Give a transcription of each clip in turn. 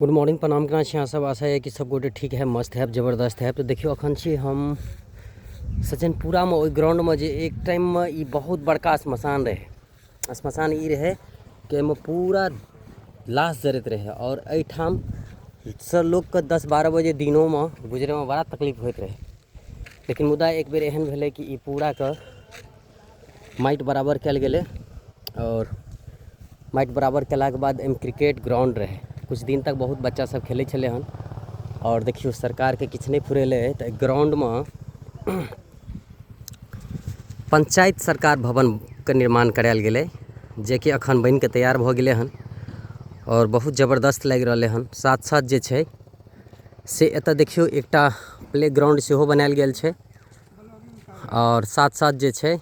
Good morning प्रणाम करना छी, सब आशा है कि सब गोटे ठीक है, मस्त है, जबरदस्त है। तो देखियो अखन छी हम सज्जनपुरा में, ओहि ग्राउंड में जे एक टाइम में ई बहुत बड़का श्मशान रहे। श्मशान ई रहे कि एहिमे पूरा लाश जरैत रहे और एहिठाम सब लोग के 10-12 बजे दिनों में गुजरे में बड़ा तकलीफ होइत रहे। लेकिन मुदा एक बेर एहन भेलै कि ई पूरा के माटि बराबर कयल गेलै और माटि बराबर केलाक बाद एहिमे क्रिकेट ग्राउंड रहे। कुछ दिन तक बहुत बच्चा सब खेलै छलै हन और देखियो सरकार के किछु नहीं फुरेले तो ग्राउंड में पंचायत सरकार भवन के निर्माण करायल गेलै, जे कि अखन बन के तैयार भ गेलै हन और बहुत जबरदस्त लागि रहलै हन। साथ साथ जे छै से एतऽ देखियो एकटा प्ले ग्राउंड सेहो बनायल गेल छै और साथ साथ जे छै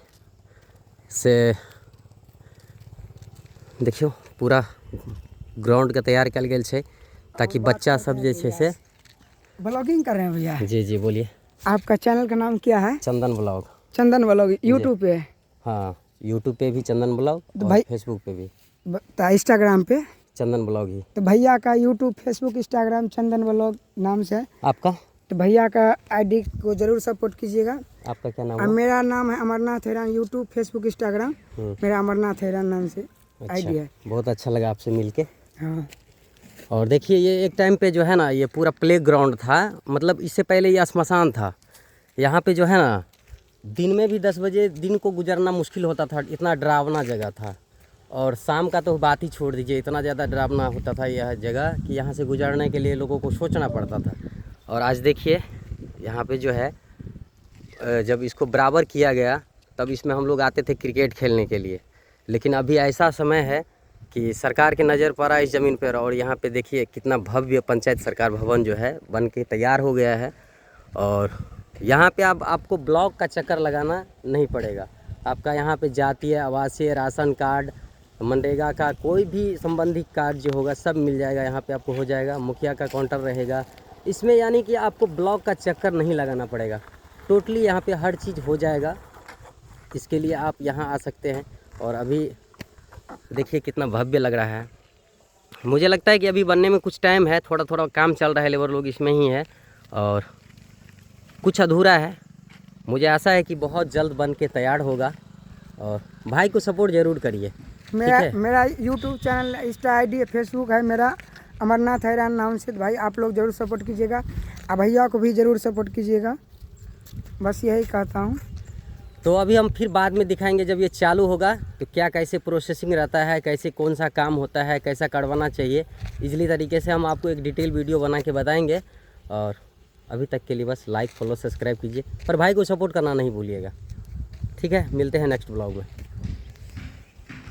से देखियो पूरा ग्राउंड के तैयार कल गेल छै ताकि बच्चा सब जे छै से ब्लॉगिंग कर रहे हैं भैया। जी जी बोलिए। आपका चैनल का नाम क्या है? चंदन ब्लॉग। चंदन ब्लॉग यूट्यूब पे? हाँ, यूट्यूब पे भी चंदन ब्लॉग तो और फेसबुक पे भी इंस्टाग्राम पे चंदन ब्लॉग ही। तो भैया का यूट्यूब फेसबुक इंस्टाग्राम चंदन ब्लॉग नाम से है। आपका? तो भैया का आईडी को जरूर सपोर्ट कीजिएगा। आपका क्या नाम है? है? मेरा नाम है अमरनाथ हैरान, यूट्यूब फेसबुक इंस्टाग्राम मेरा अमरनाथ हैरान नाम से आईडी है। बहुत अच्छा लगा आपसे मिलके। हाँ। और देखिए ये एक टाइम पे जो है ना, ये पूरा प्ले ग्राउंड था, मतलब इससे पहले ये श्मशान था। यहाँ पे जो है ना दिन में भी 10 बजे दिन को गुजरना मुश्किल होता था, इतना डरावना जगह था। और शाम का तो बात ही छोड़ दीजिए, इतना ज़्यादा डरावना होता था यह जगह कि यहाँ से गुजरने के लिए लोगों को सोचना पड़ता था। और आज देखिए यहाँ पे जो है जब इसको बराबर किया गया तब इसमें हम लोग आते थे क्रिकेट खेलने के लिए। लेकिन अभी ऐसा समय है कि सरकार के नज़र पड़ा इस ज़मीन पर और यहाँ पे देखिए कितना भव्य पंचायत सरकार भवन जो है बन के तैयार हो गया है। और यहाँ पे अब आपको ब्लॉक का चक्कर लगाना नहीं पड़ेगा। आपका यहाँ पे जातीय, आवासीय, राशन कार्ड, मनरेगा का कोई भी संबंधित कार्ड जो होगा सब मिल जाएगा, यहाँ पे आपको हो जाएगा। मुखिया का काउंटर रहेगा इसमें, यानी कि आपको ब्लॉक का चक्कर नहीं लगाना पड़ेगा। टोटली यहाँ पे हर चीज़ हो जाएगा। इसके लिए आप यहाँ आ सकते हैं। और अभी देखिए कितना भव्य लग रहा है। मुझे लगता है कि अभी बनने में कुछ टाइम है, थोड़ा थोड़ा काम चल रहा है, लेबर लोग इसमें ही है और कुछ अधूरा है। मुझे आशा है कि बहुत जल्द बन के तैयार होगा। और भाई को सपोर्ट ज़रूर करिए। मेरा YouTube channel, Insta ID, Facebook है मेरा अमरनाथ हैरान नाम से। भाई आप लोग ज़रूर सपोर्ट कीजिएगा और भैया को भी ज़रूर सपोर्ट कीजिएगा, बस यही कहता हूँ। तो अभी हम फिर बाद में दिखाएंगे जब ये चालू होगा तो क्या कैसे प्रोसेसिंग रहता है, कैसे कौन सा काम होता है, कैसा करवाना चाहिए, इजली तरीके से हम आपको एक डिटेल वीडियो बना के बताएंगे। और अभी तक के लिए बस लाइक, फॉलो, सब्सक्राइब कीजिए, पर भाई को सपोर्ट करना नहीं भूलिएगा। ठीक है, मिलते हैं नेक्स्ट ब्लॉग में।